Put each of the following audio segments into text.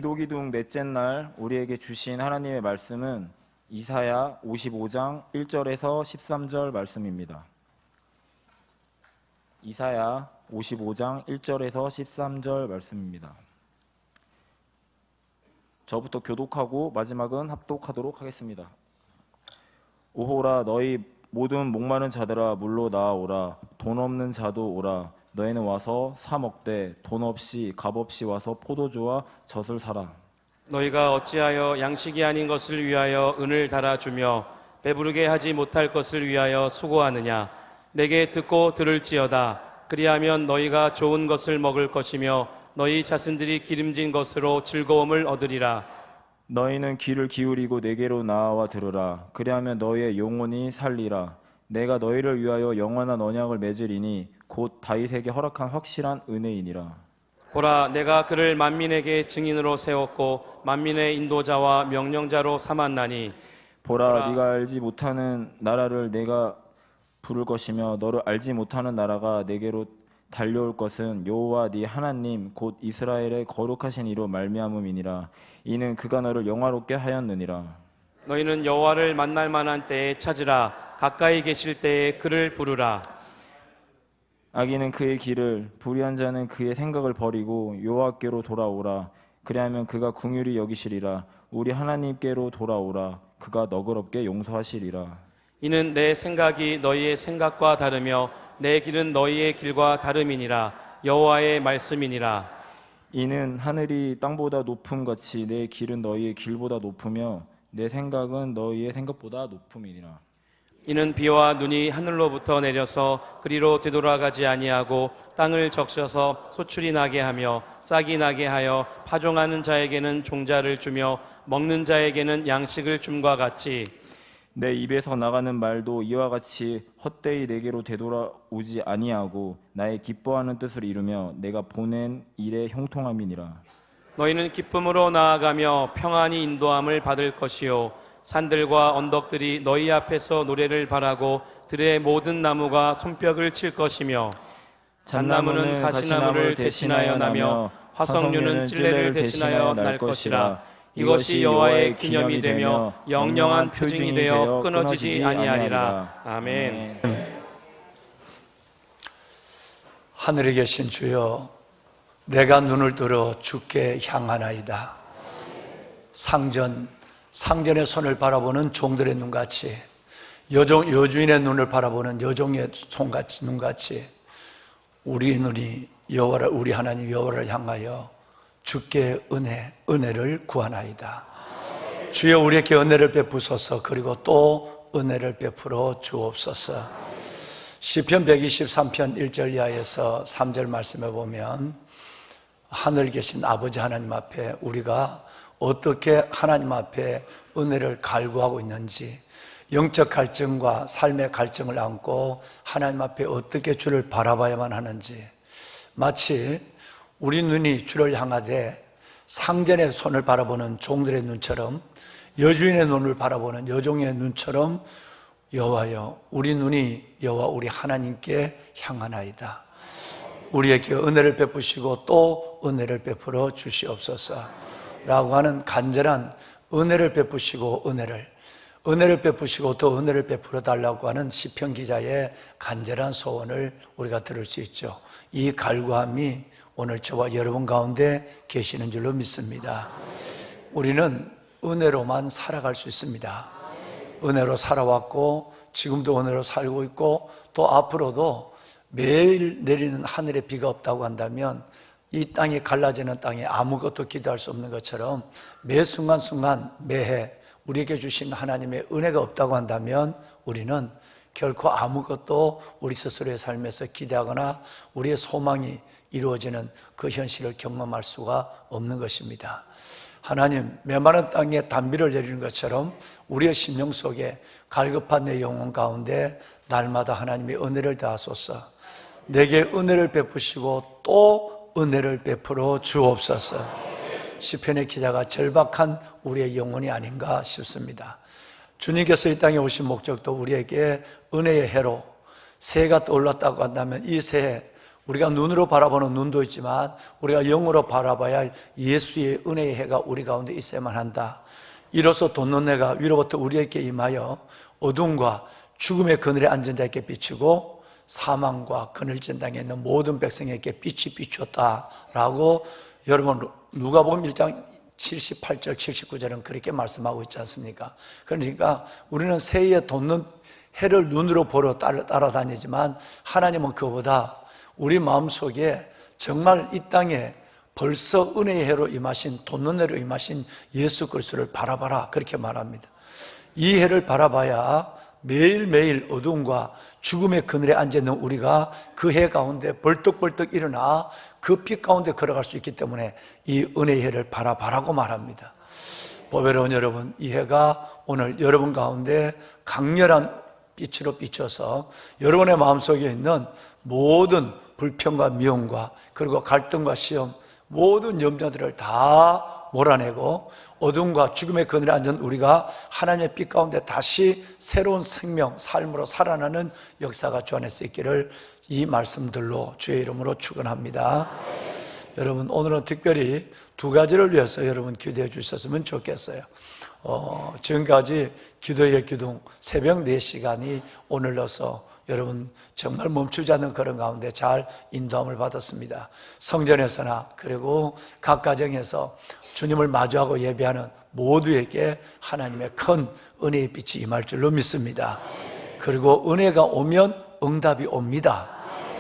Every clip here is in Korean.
기도기둥 넷째 날 우리에게 주신 하나님의 말씀은 이사야 55장 1절에서 13절 말씀입니다. 이사야 55장 1절에서 13절 말씀입니다. 저부터 교독하고 마지막은 합독하도록 하겠습니다. 오호라, 너희 모든 목마른 자들아 물로 나아오라. 돈 없는 자도 오라. 너희는 와서 사 먹되 돈 없이 값 없이 와서 포도주와 젖을 사라. 너희가 어찌하여 양식이 아닌 것을 위하여 은을 달아주며 배부르게 하지 못할 것을 위하여 수고하느냐. 내게 듣고 들을지어다. 그리하면 너희가 좋은 것을 먹을 것이며 너희 자신들이 기름진 것으로 즐거움을 얻으리라. 너희는 귀를 기울이고 내게로 나아와 들으라. 그리하면 너희의 영혼이 살리라. 내가 너희를 위하여 영원한 언약을 맺으리니 곧 다윗에게 허락한 확실한 은혜이니라. 보라, 내가 그를 만민에게 증인으로 세웠고 만민의 인도자와 명령자로 삼았나니. 보라, 네가 알지 못하는 나라를 내가 부를 것이며 너를 알지 못하는 나라가 내게로 달려올 것은 여호와 네 하나님 곧 이스라엘의 거룩하신 이로 말미암음이니라. 이는 그가 너를 영화롭게 하였느니라. 너희는 여호와를 만날 만한 때에 찾으라. 가까이 계실 때에 그를 부르라. 악인은 그의 길을, 불의한 자는 그의 생각을 버리고 여호와께로 돌아오라. 그리하면 그가 긍휼히 여기시리라. 우리 하나님께로 돌아오라. 그가 너그럽게 용서하시리라. 이는 내 생각이 너희의 생각과 다르며 내 길은 너희의 길과 다름이니라. 여호와의 말씀이니라. 이는 하늘이 땅보다 높음같이 내 길은 너희의 길보다 높으며 내 생각은 너희의 생각보다 높음이니라. 이는 비와 눈이 하늘로부터 내려서 그리로 되돌아가지 아니하고 땅을 적셔서 소출이 나게 하며 싹이 나게 하여 파종하는 자에게는 종자를 주며 먹는 자에게는 양식을 줌과 같이 내 입에서 나가는 말도 이와 같이 헛되이 내게로 되돌아오지 아니하고 나의 기뻐하는 뜻을 이루며 내가 보낸 일의 형통함이니라. 너희는 기쁨으로 나아가며 평안히 인도함을 받을 것이요 산들과 언덕들이 너희 앞에서 노래를 바라고 들의 모든 나무가 손뼉을 칠 것이며 잣나무는 가시나무를 대신하여 나며 화석류는 찔레를 대신하여 날 것이라. 이것이 여호와의 기념이 되며 영영한 표징이 되어 끊어지지 아니하리라. 아멘. 하늘에 계신 주여, 내가 눈을 들어 주께 향하나이다. 상전의 손을 바라보는 종들의 눈같이, 여주인의 눈을 바라보는 여종의 눈같이 우리 눈이 여호와를, 우리 하나님 여호와를 향하여 주께 은혜를 구하나이다. 주여, 우리에게 은혜를 베푸소서. 그리고 또 은혜를 베풀어 주옵소서. 시편 123편 1절 이하에서 3절 말씀에 보면 하늘 계신 아버지 하나님 앞에 우리가 어떻게 하나님 앞에 은혜를 갈구하고 있는지, 영적 갈증과 삶의 갈증을 안고 하나님 앞에 어떻게 주를 바라봐야만 하는지, 마치 우리 눈이 주를 향하되 상전의 손을 바라보는 종들의 눈처럼, 여주인의 눈을 바라보는 여종의 눈처럼 여호와여, 우리 눈이 여호와 우리 하나님께 향하나이다. 우리에게 은혜를 베푸시고 또 은혜를 베풀어 주시옵소서 라고 하는 간절한 은혜를 베푸시고 은혜를 베푸시고 또 은혜를 베풀어 달라고 하는 시편 기자의 간절한 소원을 우리가 들을 수 있죠. 이 갈구함이 오늘 저와 여러분 가운데 계시는 줄로 믿습니다. 우리는 은혜로만 살아갈 수 있습니다. 은혜로 살아왔고 지금도 은혜로 살고 있고 또 앞으로도 매일 내리는 하늘에 비가 없다고 한다면 이 땅이 갈라지는 땅에 아무것도 기도할 수 없는 것처럼 매 순간순간 매해 우리에게 주신 하나님의 은혜가 없다고 한다면 우리는 결코 아무것도 우리 스스로의 삶에서 기대하거나 우리의 소망이 이루어지는 그 현실을 경험할 수가 없는 것입니다. 하나님, 메마른 땅에 단비를 내리는 것처럼 우리의 심령 속에 갈급한 내 영혼 가운데 날마다 하나님의 은혜를 다하소서. 내게 은혜를 베푸시고 또 은혜를 베풀어 주옵소서. 시편의 기자가 절박한 우리의 영혼이 아닌가 싶습니다. 주님께서 이 땅에 오신 목적도 우리에게 은혜의 해로 새해가 떠올랐다고 한다면 이 새해 우리가 눈으로 바라보는 눈도 있지만 우리가 영으로 바라봐야 할 예수의 은혜의 해가 우리 가운데 있어야만 한다. 이로써 돋는 해가 위로부터 우리에게 임하여 어둠과 죽음의 그늘에 앉은 자에게 비추고 사망과 그늘진 땅에 있는 모든 백성에게 빛이 비추었다라고 여러분 누가복음 1장 78절 79절은 그렇게 말씀하고 있지 않습니까? 그러니까 우리는 새해에 돋는 해를 눈으로 보러 따라다니지만 하나님은 그보다 우리 마음속에 정말 이 땅에 벌써 은혜의 해로 임하신 돋는 해로 임하신 예수 그리스도를 바라봐라 그렇게 말합니다. 이 해를 바라봐야 매일매일 어둠과 죽음의 그늘에 앉아있는 우리가 그 해 가운데 벌떡벌떡 일어나 그 빛 가운데 걸어갈 수 있기 때문에 이 은혜의 해를 바라봐라고 말합니다. 보배로운 여러분, 이 해가 오늘 여러분 가운데 강렬한 빛으로 비춰서 여러분의 마음속에 있는 모든 불평과 미움과 그리고 갈등과 시험, 모든 염려들을 다 몰아내고 어둠과 죽음의 그늘에 앉은 우리가 하나님의 빛 가운데 다시 새로운 생명, 삶으로 살아나는 역사가 주 안에 있기를 이 말씀들로 주의 이름으로 축원합니다. 여러분, 오늘은 특별히 두 가지를 위해서 여러분 기도해 주셨으면 좋겠어요. 지금까지 기도의 기둥 새벽 4시간이 오늘로서 여러분 정말 멈추지 않는 그런 가운데 잘 인도함을 받았습니다. 성전에서나 그리고 각 가정에서 주님을 마주하고 예배하는 모두에게 하나님의 큰 은혜의 빛이 임할 줄로 믿습니다. 그리고 은혜가 오면 응답이 옵니다.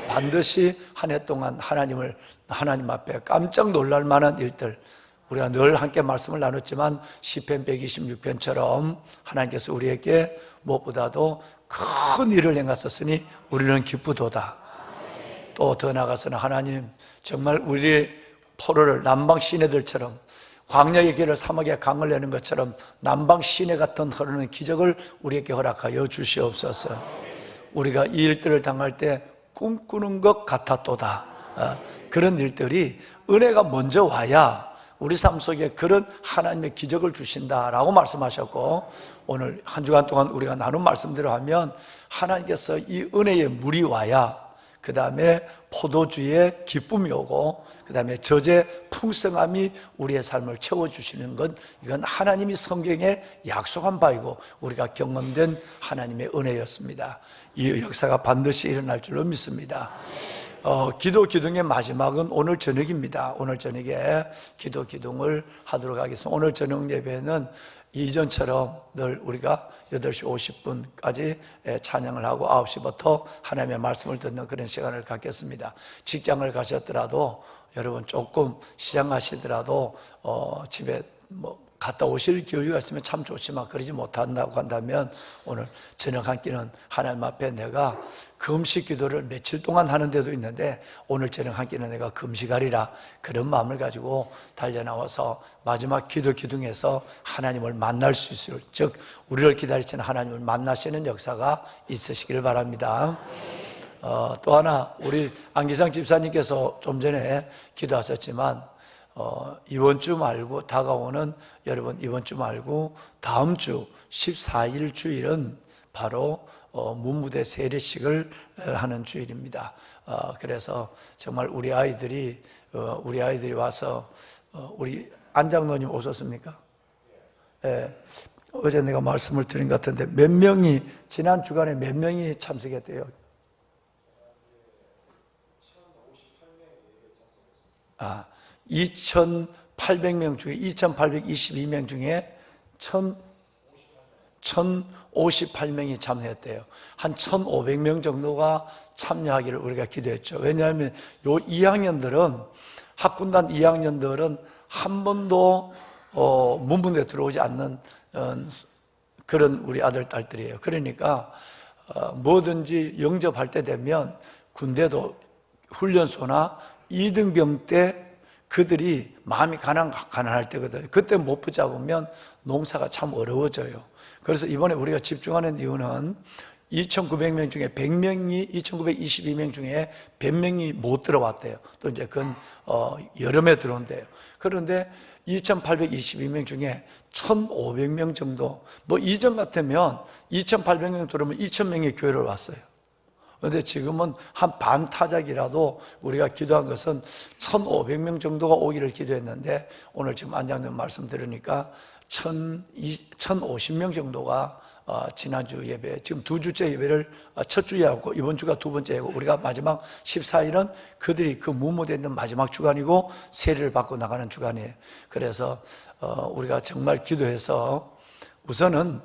반드시 한 해 동안 하나님 앞에 깜짝 놀랄 만한 일들, 우리가 늘 함께 말씀을 나눴지만 시편 126편처럼 하나님께서 우리에게 무엇보다도 큰 일을 행하셨으니 우리는 기쁘도다. 또 더 나아가서는 하나님 정말 우리의 포로를 남방 시내들처럼 광야의 길을 사막에 강을 내는 것처럼 남방 시내 같은 흐르는 기적을 우리에게 허락하여 주시옵소서. 우리가 이 일들을 당할 때 꿈꾸는 것 같았도다. 그런 일들이 은혜가 먼저 와야 우리 삶 속에 그런 하나님의 기적을 주신다라고 말씀하셨고, 오늘 한 주간 동안 우리가 나눈 말씀대로 하면 하나님께서 이 은혜의 물이 와야 그 다음에 포도주의 기쁨이 오고 그 다음에 젖의 풍성함이 우리의 삶을 채워주시는 것, 이건 하나님이 성경에 약속한 바이고 우리가 경험된 하나님의 은혜였습니다. 이 역사가 반드시 일어날 줄로 믿습니다. 기도 기둥의 마지막은 오늘 저녁입니다. 오늘 저녁에 기도 기둥을 하도록 하겠습니다. 오늘 저녁 예배는 이전처럼 늘 우리가 8시 50분까지 찬양을 하고 9시부터 하나님의 말씀을 듣는 그런 시간을 갖겠습니다. 직장을 가셨더라도 여러분 조금 시장 가시더라도 집에 갔다 오실 기회가 있으면 참 좋지만 그러지 못한다고 한다면 오늘 저녁 한 끼는 하나님 앞에 내가 금식 기도를 며칠 동안 하는 데도 있는데 오늘 저녁 한 끼는 내가 금식하리라, 그런 마음을 가지고 달려나와서 마지막 기도 기둥에서 하나님을 만날 수 있을, 즉 우리를 기다리시는 하나님을 만나시는 역사가 있으시길 바랍니다. 또 하나, 우리 안기상 집사님께서 좀 전에 기도하셨지만 이번 주 말고 다가오는, 여러분 이번 주 말고 다음 주 14일 주일은 바로 문무대 세례식을 하는 주일입니다. 그래서 정말 우리 아이들이 와서 우리 안장로님 오셨습니까? 예, 어제 내가 말씀을 드린 것 같은데 몇 명이, 지난 주간에 몇 명이 참석했대요? 2,800명 중에 2,822명 중에 1,058명이 참여했대요. 한 1,500명 정도가 참여하기를 우리가 기도했죠. 왜냐하면 요 2학년들은, 학군단 2학년들은 한 번도 문문에 들어오지 않는 그런 우리 아들, 딸들이에요. 그러니까 뭐든지 영접할 때 되면 군대도 훈련소나 2등병 때 그들이 마음이 가난할 때거든요. 그때 못 붙잡으면 농사가 참 어려워져요. 그래서 이번에 우리가 집중하는 이유는 2,900명 중에 100명이, 2,922명 중에 100명이 못 들어왔대요. 또 이제 그건 여름에 들어온대요. 그런데 2,822명 중에 1,500명 정도, 이전 같으면 2,800명 들어오면 2,000명이 교회를 왔어요. 그런데 지금은 한 반 타작이라도 우리가 기도한 것은 1,500명 정도가 오기를 기도했는데 오늘 지금 안장님 말씀 들으니까 1,050명 정도가 지난주 예배, 지금 두 주째 예배를 첫 주야고 이번 주가 두 번째고 우리가 마지막 14일은 그들이 그 무무되어 있는 마지막 주간이고 세례를 받고 나가는 주간이에요. 그래서 우리가 정말 기도해서 우선은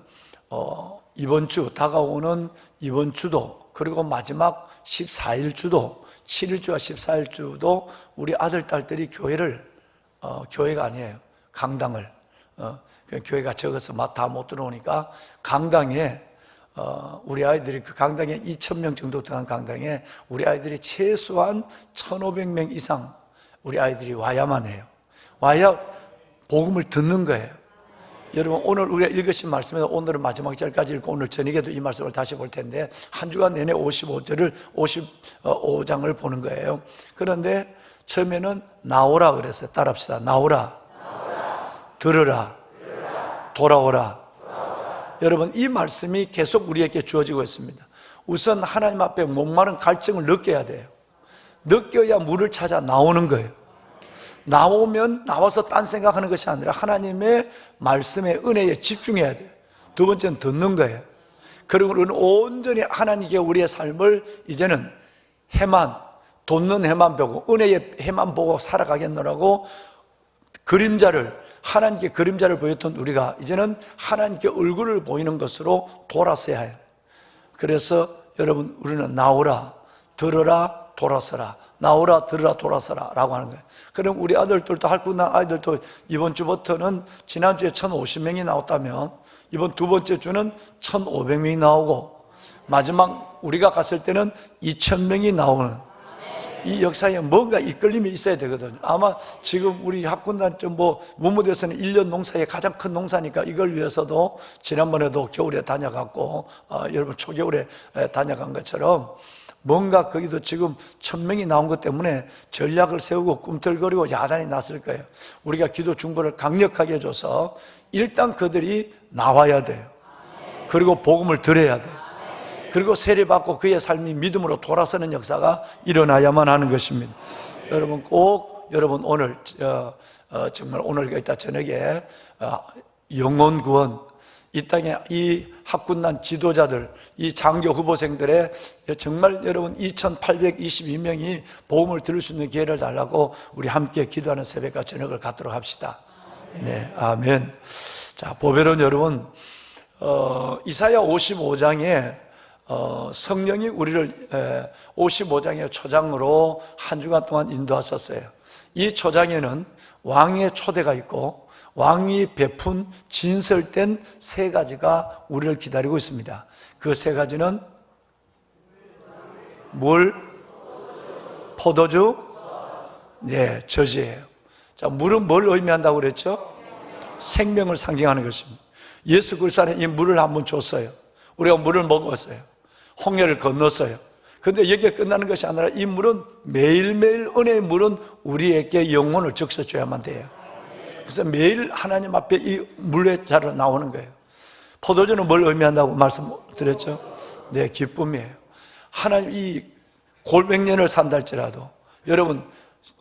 이번 주 다가오는 이번 주도 그리고 마지막 14일 주도 7일 주와 14일 주도 우리 아들 딸들이 교회를 교회가 아니에요. 강당을 교회가 적어서 다 못 들어오니까 강당에 우리 아이들이 그 강당에 2,000명 정도 들어간 강당에 우리 아이들이 최소한 1,500명 이상 우리 아이들이 와야만 해요. 와야 복음을 듣는 거예요. 여러분 오늘 우리가 읽으신 말씀에서 오늘은 마지막 절까지 읽고 오늘 저녁에도 이 말씀을 다시 볼 텐데 한 주간 내내 55절을 55장을 보는 거예요. 그런데 처음에는 나오라 그랬어요. 따라합시다. 나오라. 들으라. 돌아오라. 여러분 이 말씀이 계속 우리에게 주어지고 있습니다. 우선 하나님 앞에 목마른 갈증을 느껴야 돼요. 느껴야 물을 찾아 나오는 거예요. 나오면 나와서 딴 생각하는 것이 아니라 하나님의 말씀의 은혜에 집중해야 돼요. 두 번째는 듣는 거예요. 그리고 우리는 온전히 하나님께 우리의 삶을 이제는 해만 돋는 해만 보고 은혜의 해만 보고 살아가겠노라고 하나님께 그림자를 보였던 우리가 이제는 하나님께 얼굴을 보이는 것으로 돌아서야 해요. 그래서 여러분 우리는 나오라, 들으라, 돌아서라. 나오라, 들으라, 돌아서라 라고 하는 거예요. 그럼 우리 아들들도 할구나 아이들도 이번 주부터는 지난주에 1,050명이 나왔다면 이번 두 번째 주는 1,500명이 나오고 마지막 우리가 갔을 때는 2,000명이 나오는 이 역사에 뭔가 이끌림이 있어야 되거든요. 아마 지금 우리 학군단 문무대에서는 1년 농사에 가장 큰 농사니까 이걸 위해서도 지난번에도 겨울에 다녀갔고 여러분 초겨울에 다녀간 것처럼 뭔가 거기도 지금 1,000명이 나온 것 때문에 전략을 세우고 꿈틀거리고 야단이 났을 거예요. 우리가 기도 중보를 강력하게 해줘서 일단 그들이 나와야 돼요. 그리고 복음을 들어야 돼요. 그리고 세례받고 그의 삶이 믿음으로 돌아서는 역사가 일어나야만 하는 것입니다. 여러분 꼭 여러분 오늘 정말 오늘 이따 저녁에 영혼 구원 이 땅에 이 학군단 지도자들 이 장교 후보생들의 정말 여러분 2,822명이 복음을 들을 수 있는 기회를 달라고 우리 함께 기도하는 새벽과 저녁을 갖도록 합시다. 네, 아멘. 자, 보배로운 여러분 이사야 55장에 성령이 우리를 55장의 초장으로 한 주간 동안 인도하셨어요. 이 초장에는 왕의 초대가 있고 왕이 베푼 진설된 세 가지가 우리를 기다리고 있습니다. 그 세 가지는 물, 포도주, 네, 저지예요. 자, 물은 뭘 의미한다고 그랬죠? 생명을 상징하는 것입니다. 예수 그리스도는 이 물을 한번 줬어요. 우리가 물을 먹었어요. 홍해를 건넜어요. 그런데 여기에 끝나는 것이 아니라 이 물은 매일매일 은혜의 물은 우리에게 영혼을 적셔줘야만 돼요. 그래서 매일 하나님 앞에 이 물의 자로 나오는 거예요. 포도주는 뭘 의미한다고 말씀드렸죠? 네, 기쁨이에요. 하나님 이 골백년을 산다 할지라도 여러분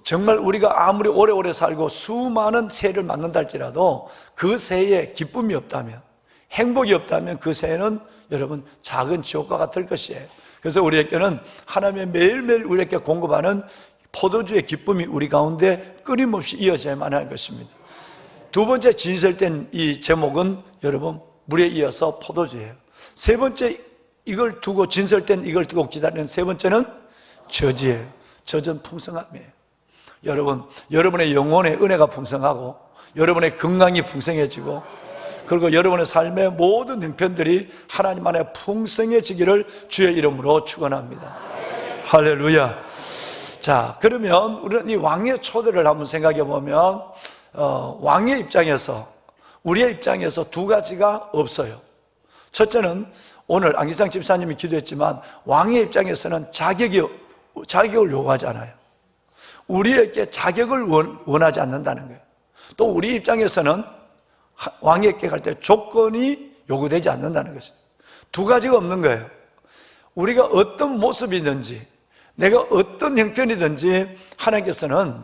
정말 우리가 아무리 오래오래 살고 수많은 새해를 맞는다 할지라도 그 새해에 기쁨이 없다면 행복이 없다면 그 새해는 여러분 작은 지옥과 같을 것이에요. 그래서 우리에게는 하나님의 매일매일 우리에게 공급하는 포도주의 기쁨이 우리 가운데 끊임없이 이어져야만 하는 것입니다. 두 번째 진설된 이 제목은 여러분 물에 이어서 포도주예요. 세 번째 이걸 두고 진설된 이걸 두고 기다리는 세 번째는 저지예요. 저전 풍성함이에요. 여러분 여러분의 영혼의 은혜가 풍성하고 여러분의 건강이 풍성해지고 그리고 여러분의 삶의 모든 형편들이 하나님 안에 풍성해지기를 주의 이름으로 축원합니다. 할렐루야. 자, 그러면 우리는 이 왕의 초대를 한번 생각해 보면 왕의 입장에서 우리의 입장에서 두 가지가 없어요. 첫째는 오늘 안기상 집사님이 기도했지만 왕의 입장에서는 자격을 요구하지 않아요. 우리에게 자격을 원하지 않는다는 거예요. 또 우리 입장에서는 왕에게 갈 때 조건이 요구되지 않는다는 것입니다. 두 가지가 없는 거예요. 우리가 어떤 모습이든지 내가 어떤 형편이든지 하나님께서는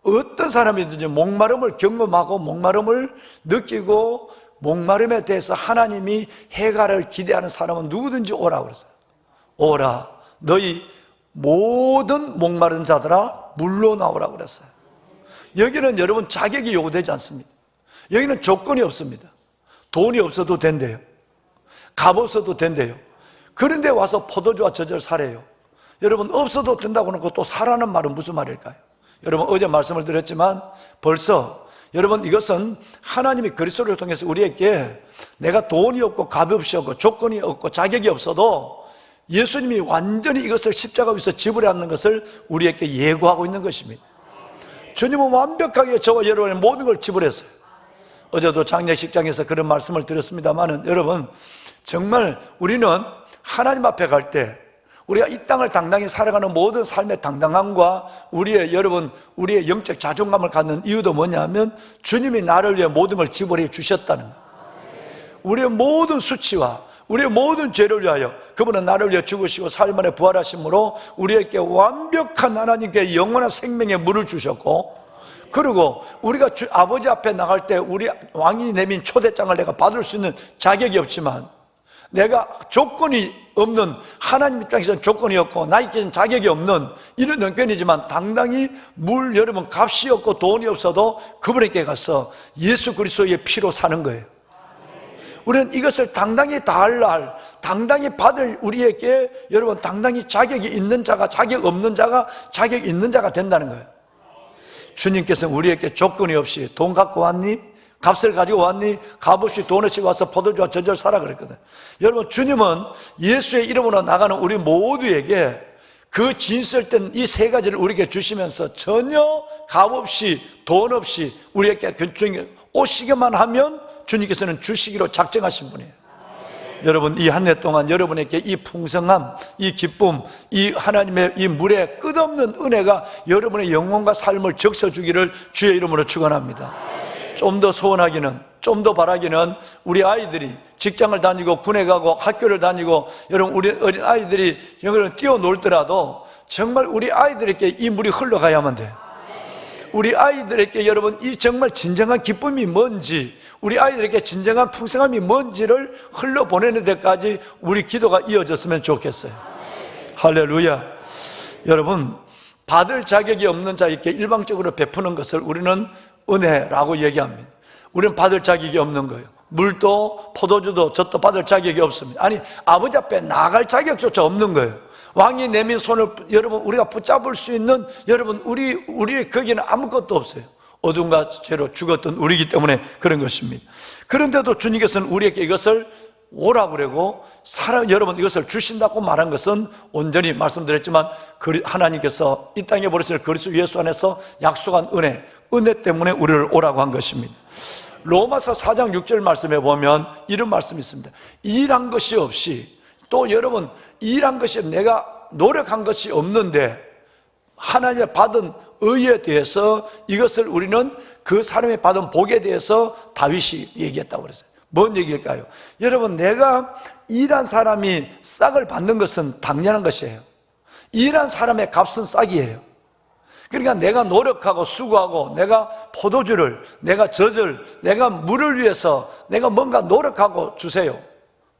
어떤 사람이든지 목마름을 경험하고 목마름을 느끼고 목마름에 대해서 하나님이 해결을 기대하는 사람은 누구든지 오라고 그랬어요. 오라 너희 모든 목마른 자들아 물로 나오라고 그랬어요. 여기는 여러분 자격이 요구되지 않습니다. 여기는 조건이 없습니다. 돈이 없어도 된대요. 값 없어도 된대요. 그런데 와서 포도주와 젖을 사래요. 여러분 없어도 된다고 하고 또 사라는 말은 무슨 말일까요? 여러분 어제 말씀을 드렸지만 벌써 여러분 이것은 하나님이 그리스도를 통해서 우리에게 내가 돈이 없고 값이 없고 조건이 없고 자격이 없어도 예수님이 완전히 이것을 십자가 위에서 지불하는 것을 우리에게 예고하고 있는 것입니다. 주님은 완벽하게 저와 여러분의 모든 걸 지불했어요. 어제도 장례식장에서 그런 말씀을 드렸습니다만 여러분 정말 우리는 하나님 앞에 갈 때 우리가 이 땅을 당당히 살아가는 모든 삶의 당당함과 우리의 영적 자존감을 갖는 이유도 뭐냐면 주님이 나를 위해 모든 걸 지불해 주셨다는 거예요. 우리의 모든 수치와 우리의 모든 죄를 위하여 그분은 나를 위해 죽으시고 사흘 만에 부활하심으로 우리에게 완벽한 하나님께 영원한 생명의 물을 주셨고, 그리고 우리가 아버지 앞에 나갈 때 우리 왕이 내민 초대장을 내가 받을 수 있는 자격이 없지만 내가 조건이 없는, 하나님 입장에서는 조건이 없고 나에게는 자격이 없는 이런 형편이지만 당당히 여러분 값이 없고 돈이 없어도 그분에게 가서 예수 그리스도의 피로 사는 거예요. 우리는 이것을 당당히 다할, 당당히 받을 우리에게 여러분 당당히 자격이 있는 자가 자격 없는 자가 자격 있는 자가 된다는 거예요. 주님께서는 우리에게 조건이 없이 돈 갖고 왔니? 값을 가지고 왔니? 값 없이 돈 없이 와서 포도주와 젖을 사라 그랬거든. 여러분 주님은 예수의 이름으로 나가는 우리 모두에게 그 진설된 이 세 가지를 우리에게 주시면서 전혀 값 없이 돈 없이 우리에게 오시기만 하면 주님께서는 주시기로 작정하신 분이에요. 여러분 이 한 해 동안 여러분에게 이 풍성함, 이 기쁨, 이 하나님의 이 물의 끝없는 은혜가 여러분의 영혼과 삶을 적셔주기를 주의 이름으로 축원합니다. 좀 더 소원하기는, 좀 더 바라기는 우리 아이들이 직장을 다니고 군에 가고 학교를 다니고 여러분 우리 어린 아이들이 여기를 뛰어놀더라도 정말 우리 아이들에게 이 물이 흘러가야만 돼요. 우리 아이들에게 여러분 이 정말 진정한 기쁨이 뭔지, 우리 아이들에게 진정한 풍성함이 뭔지를 흘러보내는 데까지 우리 기도가 이어졌으면 좋겠어요. 할렐루야. 여러분 받을 자격이 없는 자에게 일방적으로 베푸는 것을 우리는 은혜라고 얘기합니다. 우리는 받을 자격이 없는 거예요. 물도 포도주도 젖도 받을 자격이 없습니다. 아니 아버지 앞에 나갈 자격조차 없는 거예요. 왕이 내민 손을 여러분 우리가 붙잡을 수 있는 여러분 우리 거기는 아무것도 없어요. 어둠과 죄로 죽었던 우리이기 때문에 그런 것입니다. 그런데도 주님께서는 우리에게 이것을 오라고 그러고 여러분 이것을 주신다고 말한 것은 온전히 말씀드렸지만 하나님께서 이 땅에 버리실 그리스도 예수 안에서 약속한 은혜 때문에 우리를 오라고 한 것입니다. 로마서 4장 6절 말씀에 보면 이런 말씀이 있습니다. 일한 것이 없이, 또 여러분 일한 것이 내가 노력한 것이 없는데 하나님의 받은 의에 대해서 이것을 우리는 그 사람이 받은 복에 대해서 다윗이 얘기했다고 그랬어요. 뭔 얘기일까요? 여러분 내가 일한 사람이 싹을 받는 것은 당연한 것이에요. 일한 사람의 값은 싹이에요. 그러니까 내가 노력하고 수고하고 내가 포도주를, 내가 젖을, 내가 물을 위해서 내가 뭔가 노력하고 주세요.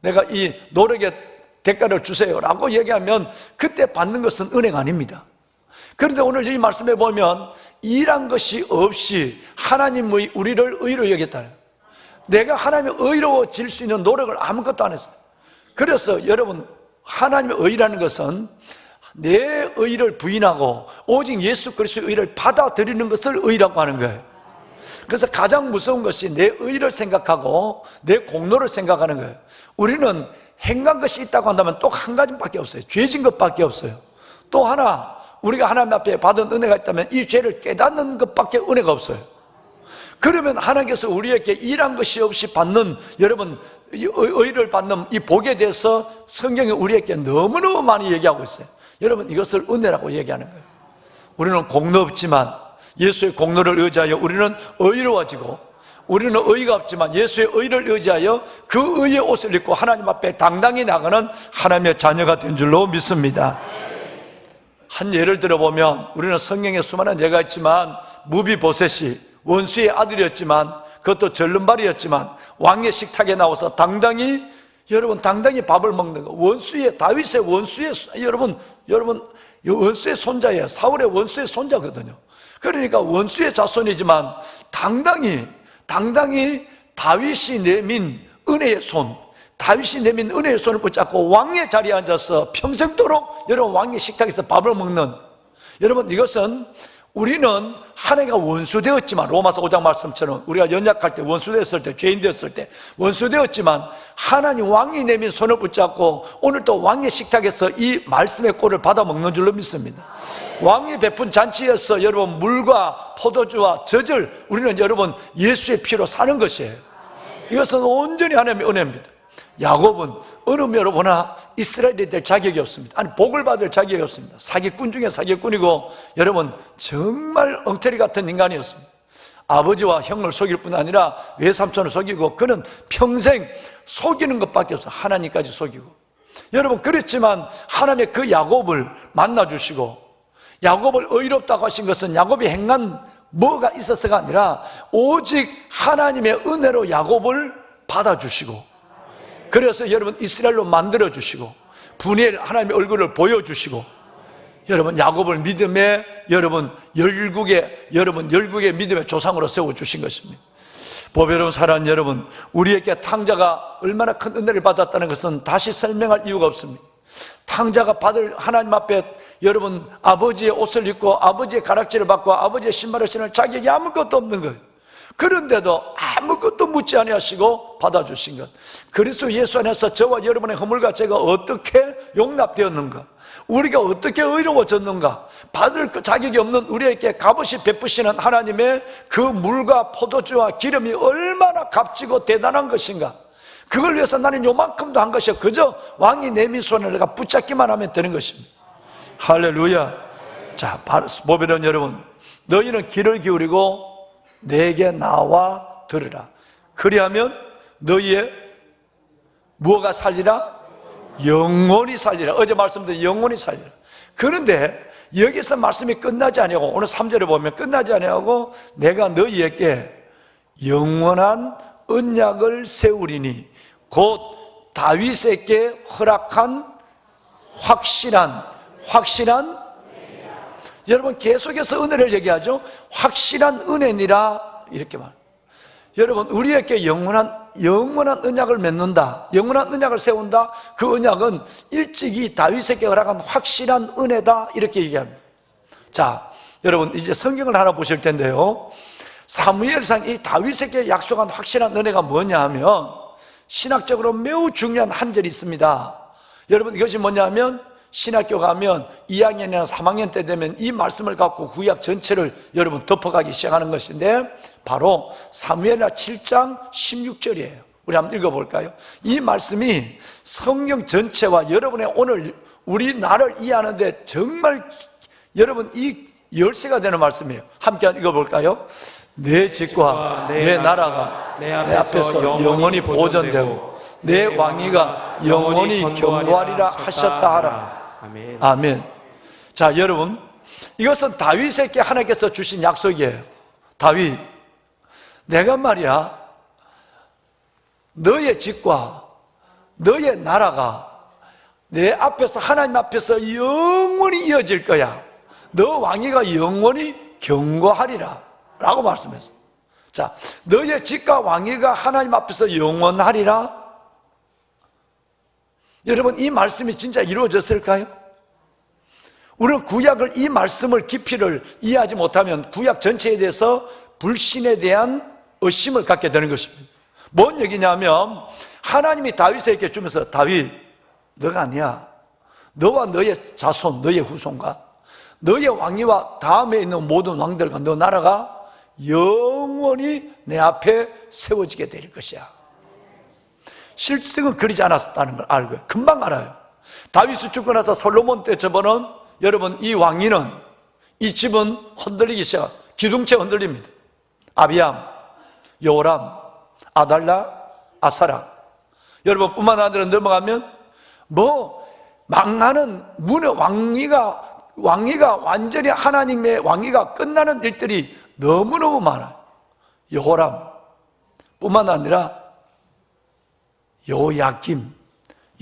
내가 이 노력의 대가를 주세요 라고 얘기하면 그때 받는 것은 은혜가 아닙니다. 그런데 오늘 이 말씀에 보면 일한 것이 없이 하나님의 우리를 의로 여겼다는 거예요. 내가 하나님의 의로워질 수 있는 노력을 아무것도 안 했어요. 그래서 여러분 하나님의 의라는 것은 내 의를 부인하고 오직 예수 그리스도의 의를 받아들이는 것을 의라고 하는 거예요. 그래서 가장 무서운 것이 내 의를 생각하고 내 공로를 생각하는 거예요. 우리는 행한 것이 있다고 한다면 또 한 가지밖에 없어요. 죄진 것밖에 없어요. 또 하나 우리가 하나님 앞에 받은 은혜가 있다면 이 죄를 깨닫는 것밖에 은혜가 없어요. 그러면 하나님께서 우리에게 일한 것이 없이 받는 여러분 의를 받는 이 복에 대해서 성경이 우리에게 너무너무 많이 얘기하고 있어요. 여러분 이것을 은혜라고 얘기하는 거예요. 우리는 공로 없지만 예수의 공로를 의지하여 우리는 의로워지고 우리는 의가 없지만 예수의 의를 의지하여 그 의의 옷을 입고 하나님 앞에 당당히 나가는 하나님의 자녀가 된 줄로 믿습니다. 한 예를 들어보면 우리는 성경에 수많은 예가 있지만 무비보셋이 원수의 아들이었지만 그것도 절름발이였지만 왕의 식탁에 나와서 당당히 밥을 먹는 거. 원수의 다윗의 원수의 여러분 원수의 손자예요. 사울의 원수의 손자거든요. 그러니까 원수의 자손이지만 당당히 다윗이 내민 은혜의 손을 붙잡고 왕의 자리에 앉아서 평생도록 여러분 왕의 식탁에서 밥을 먹는, 여러분 이것은 우리는 하나님과 원수되었지만 로마서 5장 말씀처럼 우리가 연약할 때 원수되었을 때 죄인 되었을 때 원수되었지만 하나님 왕이 내민 손을 붙잡고 오늘 또 왕의 식탁에서 이 말씀의 꼴을 받아 먹는 줄로 믿습니다. 왕이 베푼 잔치에서 여러분 물과 포도주와 젖을 우리는 여러분 예수의 피로 사는 것이에요. 이것은 온전히 하나님의 은혜입니다. 야곱은 어느 면으로 보나 이스라엘이 될 자격이 없습니다. 아니 복을 받을 자격이 없습니다. 사기꾼 중에 사기꾼이고 여러분 정말 엉터리 같은 인간이었습니다. 아버지와 형을 속일 뿐 아니라 외삼촌을 속이고 그는 평생 속이는 것밖에 없어요. 하나님까지 속이고. 여러분 그랬지만 하나님의 그 야곱을 만나주시고 야곱을 의롭다고 하신 것은 야곱이 행한 뭐가 있어서가 아니라 오직 하나님의 은혜로 야곱을 받아주시고 그래서 여러분 이스라엘로 만들어주시고 분이엘 하나님의 얼굴을 보여주시고 여러분 야곱을 믿음의 열국의 믿음의 조상으로 세워주신 것입니다. 보배로운 사랑하는 여러분, 우리에게 탕자가 얼마나 큰 은혜를 받았다는 것은 다시 설명할 이유가 없습니다. 탕자가 받을 하나님 앞에 여러분 아버지의 옷을 입고 아버지의 가락지를 받고 아버지의 신발을 신을 자격이 아무것도 없는 거예요. 그런데도 아무것도 묻지 아니하시고 받아주신 것, 그리스도 예수 안에서 저와 여러분의 허물과 죄가 어떻게 용납되었는가, 우리가 어떻게 의로워졌는가, 받을 자격이 없는 우리에게 값없이 베푸시는 하나님의 그 물과 포도주와 기름이 얼마나 값지고 대단한 것인가, 그걸 위해서 나는 요만큼도 한 것이 그저 왕이 내민 손을 내가 붙잡기만 하면 되는 것입니다. 할렐루야. 자, 보배로운 여러분, 너희는 귀를 기울이고 내게 나와 들으라. 그리하면 너희의 무엇가 살리라? 영원히 살리라. 어제 말씀드린 영원히 살리라. 그런데 여기서 말씀이 끝나지 아니하고 오늘 3절에 보면 끝나지 아니하고 내가 너희에게 영원한 언약을 세우리니 곧 다윗에게 허락한 확실한 여러분 계속해서 은혜를 얘기하죠. 확실한 은혜니라 이렇게 말. 여러분 우리에게 영원한 언약을 맺는다, 영원한 언약을 세운다. 그 언약은 일찍이 다윗에게 허락한 확실한 은혜다 이렇게 얘기합니다. 자, 여러분 이제 성경을 하나 보실 텐데요. 사무엘상 이 다윗에게 약속한 확실한 은혜가 뭐냐 하면 신학적으로 매우 중요한 한 절이 있습니다. 여러분 이것이 뭐냐면 신학교 가면 2학년이나 3학년 때 되면 이 말씀을 갖고 구약 전체를 여러분 덮어가기 시작하는 것인데 바로 사무엘하 7장 16절이에요. 우리 한번 읽어볼까요? 이 말씀이 성경 전체와 여러분의 오늘 우리 나를 이해하는데 정말 여러분 이 열쇠가 되는 말씀이에요. 함께 읽어볼까요? 내 집과 내 나라가 내 앞에서 영원히 보존되고 내 왕위가 영원히 견고하리라 하셨다 하라. 아멘. 아멘. 자, 여러분 이것은 다윗에게 하나님께서 주신 약속이에요. 다윗, 내가 말이야 너의 집과 너의 나라가 내 앞에서 하나님 앞에서 영원히 이어질 거야. 너 왕위가 영원히 견고하리라 라고 말씀했어. 자, 너의 집과 왕위가 하나님 앞에서 영원하리라. 여러분 이 말씀이 진짜 이루어졌을까요? 우리는 구약을 이 말씀을 깊이를 이해하지 못하면 구약 전체에 대해서 불신에 대한 의심을 갖게 되는 것입니다. 뭔 얘기냐면 하나님이 다윗에게 주면서 다윗 너가 아니야, 너와 너의 자손 너의 후손과 너의 왕위와 다음에 있는 모든 왕들과 너 나라가 영원히 내 앞에 세워지게 될 것이야. 실증은 그러지 않았다는 걸 알고요. 금방 알아요. 다윗이 죽고 나서 솔로몬 때 저번은 여러분 이 왕위는 이 집은 흔들리기 시작, 기둥체 흔들립니다. 아비암, 요람, 아달라, 아사라. 여러분 뿐만 아니라 넘어가면 뭐 망하는 문의 왕위가 완전히 하나님의 왕위가 끝나는 일들이 너무너무 많아요. 여호람 뿐만 아니라 요야김,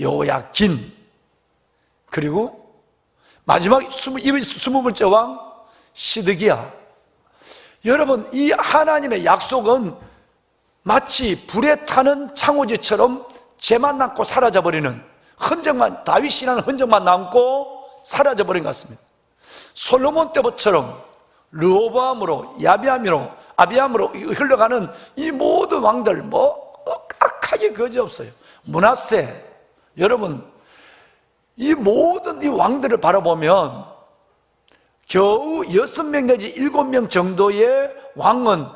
요야긴, 그리고 마지막 20번째 왕 시드기야. 여러분, 이 하나님의 약속은 마치 불에 타는 창호지처럼 재만 남고 사라져버리는 흔적만, 다윗이라는 흔적만 남고 사라져버린 것 같습니다. 솔로몬 때처럼 르호보암으로, 아비암으로 흘러가는 이 모든 왕들 뭐 악하게 거지없어요. 므낫세, 여러분 이 모든 이 왕들을 바라보면 겨우 6명 내지 7명 정도의 왕은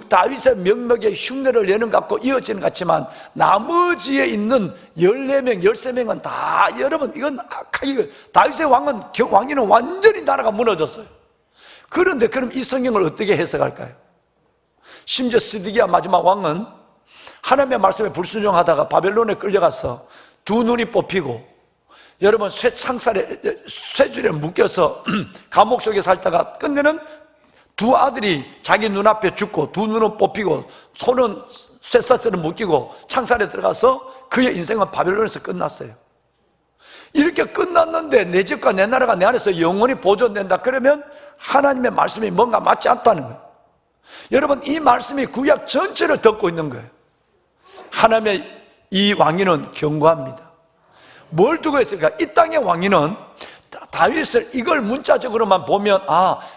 다윗의 명맥에 흉내를 내는 것 같고 이어지는 것 같지만 나머지에 있는 14명, 13명은 다, 여러분 이건 악하게, 다윗의 왕위는 완전히 나라가 무너졌어요. 그런데 그럼 이 성경을 어떻게 해석할까요? 심지어 시드기야 마지막 왕은 하나님의 말씀에 불순종하다가 바벨론에 끌려가서 두 눈이 뽑히고, 여러분 쇠줄에 묶여서 감옥 속에 살다가 끝내는 두 아들이 자기 눈앞에 죽고 두 눈은 뽑히고 손은 쇠사슬에 묶이고 창살에 들어가서 그의 인생은 바벨론에서 끝났어요. 이렇게 끝났는데 내 집과 내 나라가 내 안에서 영원히 보존된다 그러면 하나님의 말씀이 뭔가 맞지 않다는 거예요. 여러분 이 말씀이 구약 전체를 덮고 있는 거예요. 하나님의 이 왕위는 견고합니다. 뭘 두고 있을까? 이 땅의 왕위는 다윗을 이걸 문자적으로만 보면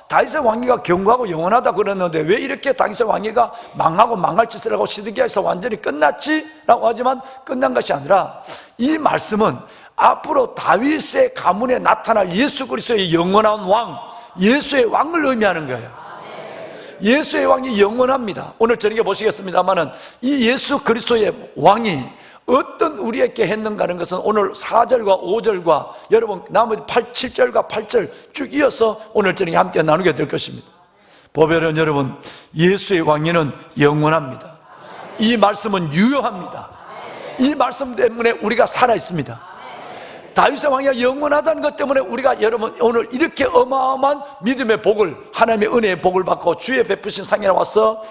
다윗의 왕위가 견고하고 영원하다 그랬는데 왜 이렇게 다윗의 왕위가 망하고 망할 짓을 하고 시드기야에서 완전히 끝났지? 라고 하지만 끝난 것이 아니라 이 말씀은 앞으로 다윗의 가문에 나타날 예수 그리스도의 영원한 왕, 예수의 왕을 의미하는 거예요. 예수의 왕이 영원합니다. 오늘 저녁에 보시겠습니다만은 이 예수 그리스도의 왕이 어떤 우리에게 했는가는 것은 오늘 4절과 5절과 여러분 나머지 7절과 8절 쭉 이어서 오늘 저녁에 함께 나누게 될 것입니다. 보배는 여러분, 예수의 왕위는 영원합니다. 이 말씀은 유효합니다. 이 말씀 때문에 우리가 살아있습니다. 다윗의 왕위가 영원하다는 것 때문에 우리가 여러분 오늘 이렇게 어마어마한 믿음의 복을, 하나님의 은혜의 복을 받고 주의 베푸신 상에 와서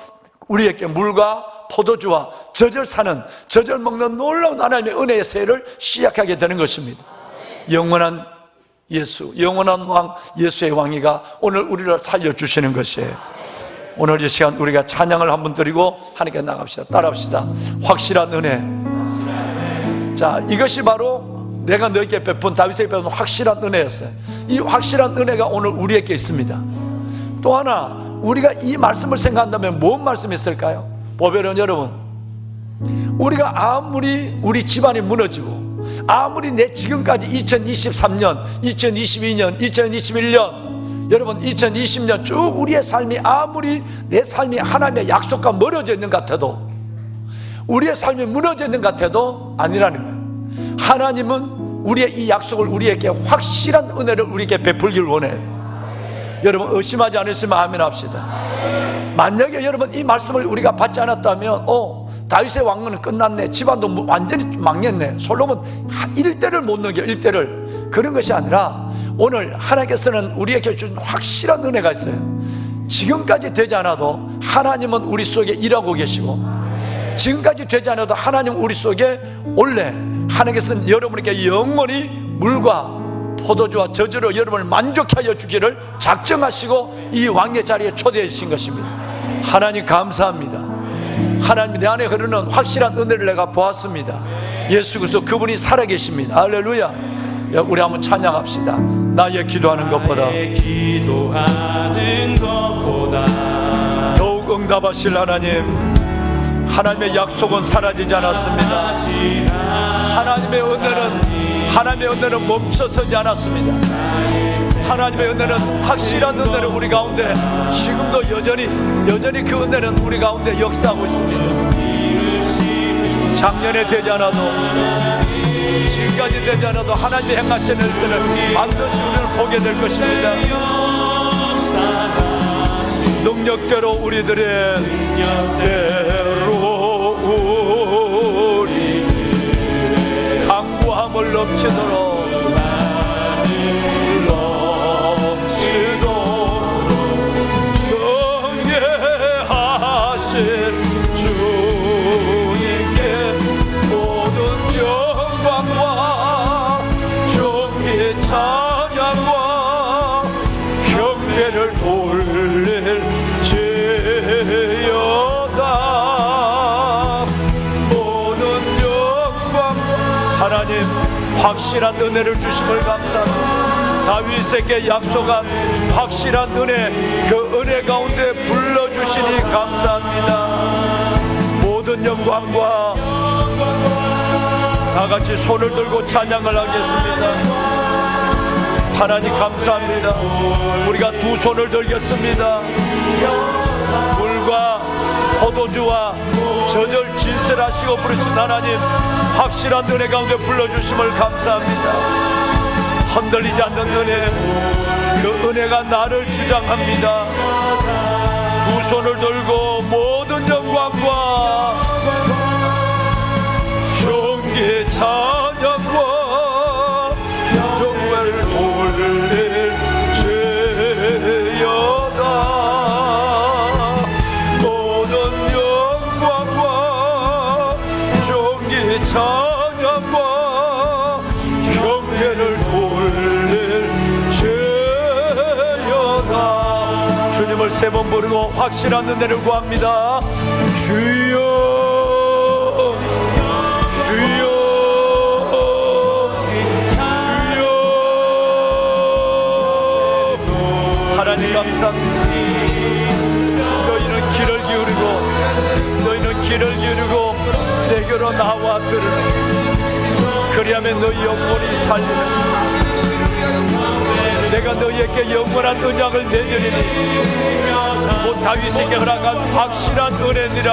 우리에게 물과 포도주와 젖을 사는, 젖을 먹는 놀라운 하나님의 은혜의 세를 시작하게 되는 것입니다. 영원한 예수, 영원한 왕, 예수의 왕위가 오늘 우리를 살려주시는 것이에요. 오늘 이 시간 우리가 찬양을 한번 드리고 하나님께 나갑시다. 따라합시다. 확실한 은혜. 자, 이것이 바로 내가 너에게 베푼, 다윗에게 베푼 확실한 은혜였어요. 이 확실한 은혜가 오늘 우리에게 있습니다. 또 하나, 우리가 이 말씀을 생각한다면 무슨 말씀이 있을까요? 보배는 여러분, 우리가 아무리 우리 집안이 무너지고 아무리 내 지금까지 2023년, 2022년, 2021년, 여러분 2020년 쭉 우리의 삶이 아무리 내 삶이 하나님의 약속과 멀어져 있는 것 같아도, 우리의 삶이 무너져 있는 것 같아도 아니라는 거예요. 하나님은 우리의 이 약속을 우리에게 확실한 은혜를 우리에게 베풀기를 원해요. 여러분 의심하지 않으시면 아멘 합시다. 만약에 여러분 이 말씀을 우리가 받지 않았다면 다윗의 왕은 끝났네, 집안도 완전히 망했네, 솔로몬 일대를 못 넘겨, 일대를, 그런 것이 아니라 오늘 하나님께서는 우리에게 주신 확실한 은혜가 있어요. 지금까지 되지 않아도 하나님은 우리 속에 일하고 계시고, 지금까지 되지 않아도 하나님은 우리 속에 원래 하나님께서는 여러분에게 영원히 물과 포도주와 저주로 여러분을 만족하여 주기를 작정하시고 이 왕의 자리에 초대해 주신 것입니다. 하나님 감사합니다. 하나님, 내 안에 흐르는 확실한 은혜를 내가 보았습니다. 예수 그리스도 그분이 살아계십니다. 할렐루야. 우리 한번 찬양합시다. 나의 기도하는 것보다 더욱 응답하실 하나님, 하나님의 약속은 사라지지 않았습니다. 하나님의 은혜는 멈춰서지 않았습니다. 하나님의 은혜는 확실한 은혜를 우리 가운데 지금도 여전히 그 은혜는 우리 가운데 역사하고 있습니다. 작년에 되지 않아도, 지금까지 되지 않아도 하나님의 행하시는 일들을 반드시 우리는 보게 될 것입니다. 능력대로 우리들의 대로 우리 강구함을 넘치도록 능례하신 주님께 모든 영광과 존귀 찬양과 경배를 돌릴지어다. 모든 영광 하나님 확실한 은혜를 주심을 감사합니다. 다윗에게 약속한 확실한 은혜, 그 은혜 가운데 불러주시니 감사합니다. 모든 영광과 다같이 손을 들고 찬양을 하겠습니다. 하나님 감사합니다. 우리가 두 손을 들겠습니다. 물과 포도주와 저절 진설하시고 부르신 하나님, 확실한 은혜 가운데 불러주심을 감사합니다. 흔들리지 않는 은혜, 그 은혜가 나를 주장합니다. 두 손을 들고 모든 영광과 존귀 찬양과 영광을 돌릴지어다. 모든 영광과 존귀 찬양과 경배를 돌릴지어다. 주님을 세 번 부르고 확실한 은혜를 구합니다. 주여 주여 주여. 하나님 감사합니다. 너희는 길을 기울이고 내게로 나와 들으라. 그리하면 너희 영혼이 살리라. 내가 너희에게 영원한 언약을 내주리니 곧 다윗에게 허락한 확실한 은혜니라.